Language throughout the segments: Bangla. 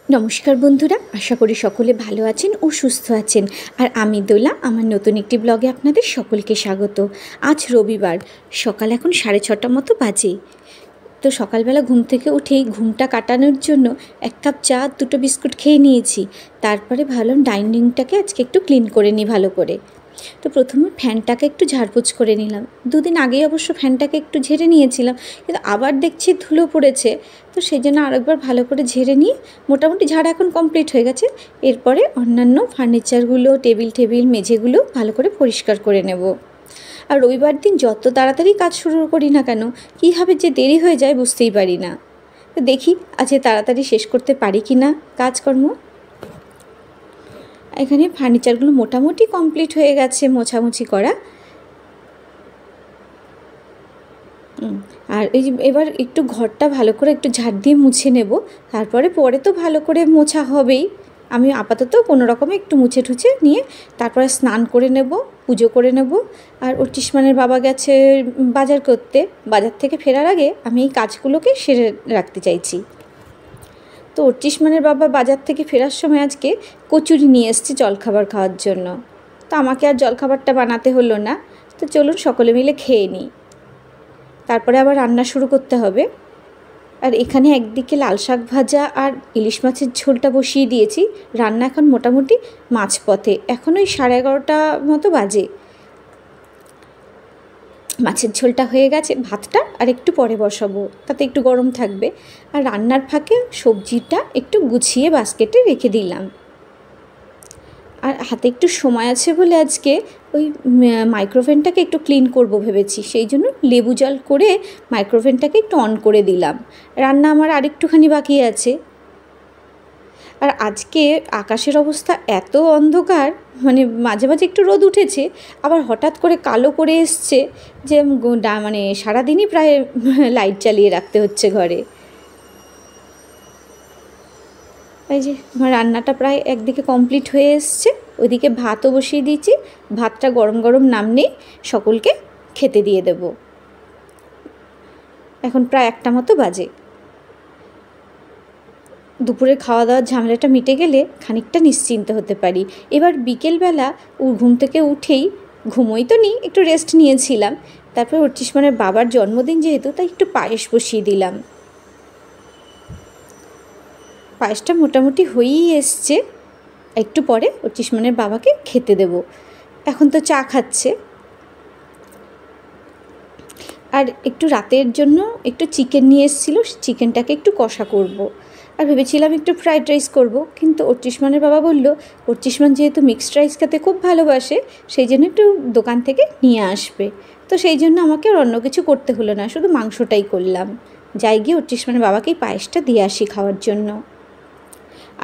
নমস্কার বন্ধুরা, আশা করি সকলে ভালো আছেন ও সুস্থ আছেন। আর আমি দোলা, আমার নতুন একটি ব্লগে আপনাদের সকলকে স্বাগত। আজ রবিবার, সকাল এখন 6:30 মতো বাজে। তো সকালবেলা ঘুম থেকে উঠেই ঘুমটা কাটানোর জন্য 1 কাপ চা, 2টো বিস্কুট খেয়ে নিয়েছি। তারপরে ভাবলাম ডাইনিংটাকে আজকে একটু ক্লিন করে নিই ভালো করে। তো প্রথমে ফ্যানটাকে একটু ঝাড়পোছ করে নিলাম। 2 দিন আগেই অবশ্য ফ্যানটাকে একটু ঝেড়ে নিয়েছিলাম, কিন্তু আবার দেখছি ধুলো পড়েছে। তো সেই জন্য আরেকবার ভালো করে ঝেড়ে নিয়ে মোটামুটি ঝাড়া এখন কমপ্লিট হয়ে গেছে। এরপরে অন্যান্য ফার্নিচারগুলো, টেবিল মেঝেগুলো ভালো করে পরিষ্কার করে নেব। আর রবিবার দিন যত তাড়াতাড়ি কাজ শুরু করি না কেন, কীভাবে যে দেরি হয়ে যায় বুঝতেই পারি না। তো দেখি আজকে তাড়াতাড়ি শেষ করতে পারি কি না কাজকর্ম। এখানে ফার্নিচারগুলো মোটামুটি কমপ্লিট হয়ে গেছে মোছামুছি করা। আর এই যে এবার একটু ঘরটা ভালো করে একটু ঝাড় দিয়ে মুছে নেব। পরে তো ভালো করে মোছা হবেই। আমি আপাতত কোনো রকমে একটু মুছে ঠুছে নিয়ে তারপরে স্নান করে নেব, পুজো করে নেব। আর অর্চিষ্মানের বাবা গেছে বাজার করতে। বাজার থেকে ফেরার আগে আমি এই কাজগুলোকে সেরে রাখতে চাইছি। তো অর্চিষ্মানের বাবা বাজার থেকে ফেরার সময় আজকে কচুরি নিয়ে এসেছে জলখাবার খাওয়ার জন্য। তো আমাকে আর জলখাবারটা বানাতে হলো না। তো চলুন সকলে মিলে খেয়ে নিই, তারপরে আবার রান্না শুরু করতে হবে। আর এখানে একদিকে লাল শাক ভাজা আর ইলিশ মাছের ঝোলটা বসিয়ে দিয়েছি। রান্না এখন মোটামুটি মাঝপথে, এখন ওই 11:30 মতো বাজে। মাছের ঝোলটা হয়ে গেছে, ভাতটা আর একটু পরে বসাবো, তাতে একটু গরম থাকবে। আর রান্নার ফাঁকে সবজিটা একটু গুছিয়ে বাস্কেটে রেখে দিলাম। আর হাতে একটু সময় আছে বলে আজকে ওই মাইক্রোওভেনটাকে একটু ক্লিন করব ভেবেছি। সেই জন্য লেবু জল করে মাইক্রোওভেনটাকে একটু অন করে দিলাম। রান্না আমার আরেকটুখানি বাকি আছে। আর আজকে আকাশের অবস্থা এত অন্ধকার, মানে মাঝে মাঝে একটু রোদ উঠেছে, আবার হঠাৎ করে কালো করে এসছে, যে মানে সারাদিনই প্রায় লাইট জ্বালিয়ে রাখতে হচ্ছে ঘরে। এই যে আমার রান্নাটা প্রায় একদিকে কমপ্লিট হয়ে এসছে, ওইদিকে ভাতও বসিয়ে দিয়েছি। ভাতটা গরম গরম নামলেই সকলকে খেতে দিয়ে দেব। এখন প্রায় 1টা মতো বাজে। দুপুরে খাওয়া দাওয়ার ঝামেলাটা মিটে গেলে খানিকটা নিশ্চিন্ত হতে পারি। এবার বিকেলবেলা ঘুম থেকে উঠেই ঘুমোই তো নি, একটু রেস্ট নিয়েছিলাম। তারপর অর্চিষ্মানের বাবার জন্মদিন যেহেতু, তাই একটু পায়েস বসিয়ে দিলাম। পায়েসটা মোটামুটি হয়েই এসছে। একটু পরে অর্চিষ্মানের বাবাকে খেতে দেব। এখন তো চা খাচ্ছে। আর একটু রাতের জন্য একটু চিকেন নিয়ে এসেছিলো, চিকেনটাকে একটু কষা করব। আর ভেবেছিলাম একটু ফ্রাইড রাইস করব, কিন্তু অর্চিষ্মানের বাবা বলল অর্চিষ্মান যেহেতু মিক্সড রাইস খেতে খুব ভালোবাসে, সেই জন্য একটু দোকান থেকে নিয়ে আসবে। তো সেই জন্য আমাকে আর অন্য কিছু করতে হলো না, শুধু মাংসটাই করলাম। যাই গিয়ে অর্চিষ্মানের বাবাকেই পায়েসটা দিয়ে আসি খাওয়ার জন্য।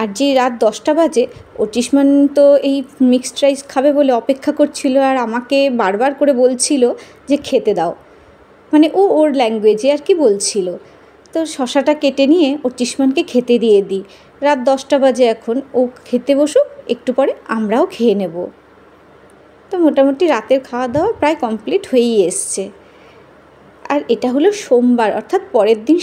আর যে রাত 10টা বাজে, অর্চিষ্মান তো এই মিক্সড রাইস খাবে বলে অপেক্ষা করছিল, আর আমাকে বারবার করে বলছিল যে খেতে দাও, মানে ওর ল্যাঙ্গুয়েজে আর কি বলছিল। তো শশাটা কেটে নিয়ে অর্চিষ্মানকে খেতে দিয়ে দিই। রাত 10টা বাজে এখন, ও খেতে বসুক, একটু পরে আমরাও খেয়ে নেব। তো মোটামুটি রাতের খাওয়া দাওয়া প্রায় কমপ্লিট হয়েই এসছে। আর এটা হলো সোমবার, অর্থাৎ পরের দিন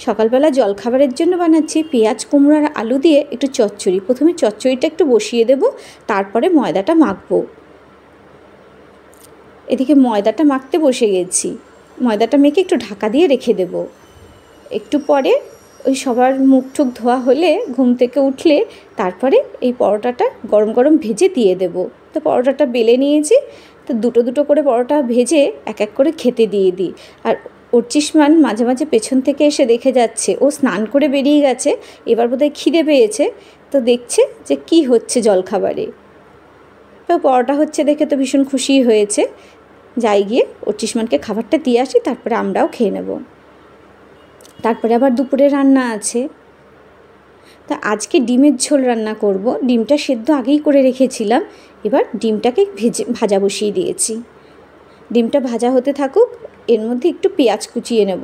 সকালবেলা জলখাবারের জন্য বানাচ্ছি পেঁয়াজ, কুমড়ো আর আলু দিয়ে একটু চচ্চড়ি। প্রথমে চচ্চড়িটা একটু বসিয়ে দেব, তারপরে ময়দাটা মাখবো। এদিকে ময়দাটা মাখতে বসে গেছি। ময়দাটা মেখে একটু ঢাকা দিয়ে রেখে দেব। একটু পরে ওই সবার মুখ টুক ধোয়া হলে, ঘুম থেকে উঠলে তারপরে এই পরোটাটা গরম গরম ভেজে দিয়ে দেব। তো পরোটাটা বেলে নিয়েছি, তো দুটো দুটো করে পরোটা ভেজে এক এক করে খেতে দিয়ে দিই। আর অর্চিষ্মান মাঝে মাঝে পেছন থেকে এসে দেখে যাচ্ছে, ও স্নান করে বেরিয়ে গেছে, এবার বোধহয় খিদে পেয়েছে। তো দেখছে যে কি হচ্ছে জলখাবারে। তো পরোটা হচ্ছে দেখে তো ভীষণ খুশি হয়েছে। যাই গিয়ে অর্চিষ্মানকে খাবারটা দিয়ে আসি, তারপরে আমরাও খেয়ে নেব। তারপরে আবার দুপুরে রান্না আছে। তা আজকে ডিমের ঝোল রান্না করব। ডিমটা সেদ্ধ আগেই করে রেখেছিলাম, এবার ডিমটাকে ভাজা বসিয়ে দিয়েছি। ডিমটা ভাজা হতে থাকুক, এর মধ্যে একটু পেঁয়াজ কুচিয়ে নেব।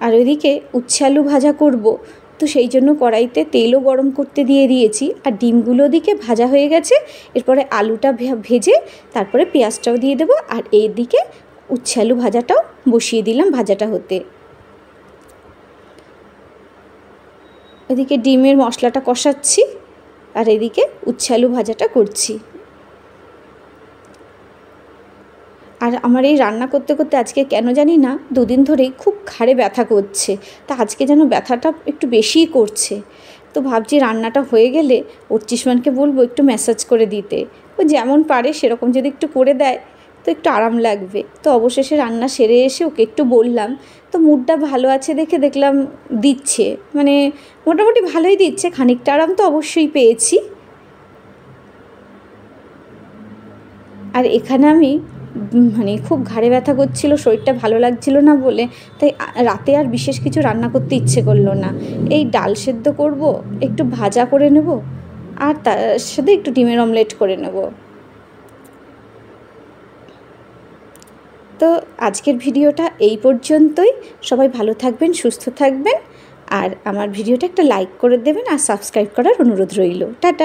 আর ওইদিকে উচ্ছে আলু ভাজা করব, তো সেই জন্য কড়াইতে তেলও গরম করতে দিয়ে দিয়েছি। আর ডিমগুলো দিকে ভাজা হয়ে গেছে, এরপরে আলুটা ভেজে তারপরে পেঁয়াজটাও দিয়ে দেবো। আর এইদিকে উচ্ছে আলু ভাজাটাও বসিয়ে দিলাম ভাজাটা হতে। এদিকে ডিমের মশলাটা কষাচ্ছি আর এদিকে উচ্ছে আলু ভাজাটা করছি। আর আমার এই রান্না করতে করতে আজকে কেন জানি না 2 দিন ধরেই খুব ঘাড়ে ব্যথা করছে। তা আজকে যেন ব্যথাটা একটু বেশিই করছে। তো ভাবছি রান্নাটা হয়ে গেলে অর্চিষ্মানকে বলবো একটু ম্যাসাজ করে দিতে। ও যেমন পারে সেরকম যদি একটু করে দেয় তো একটু আরাম লাগবে। তো অবশেষে রান্না সেরে এসে ওকে একটু বললাম, তো মুডটা ভালো আছে দেখে দেখলাম দিচ্ছে, মানে মোটামুটি ভালোই দিচ্ছে, খানিকটা আরাম তো অবশ্যই পেয়েছি। আর এখানে আমি মানে খুব ঘাড়ে ব্যথা করছিল, শরীরটা ভালো লাগছিল না বলে তাই রাতে আর বিশেষ কিছু রান্না করতে ইচ্ছে করলো না। এই ডাল সেদ্ধ করব, একটু ভাজা করে নেব আর তার সাথে একটু ডিমের অমলেট করে নেব। তো আজকের ভিডিওটা এই পর্যন্তই। সবাই ভালো থাকবেন, সুস্থ থাকবেন, আর আমার ভিডিওটা একটা লাইক করে দেবেন আর সাবস্ক্রাইব করার অনুরোধ রইল। টাটা।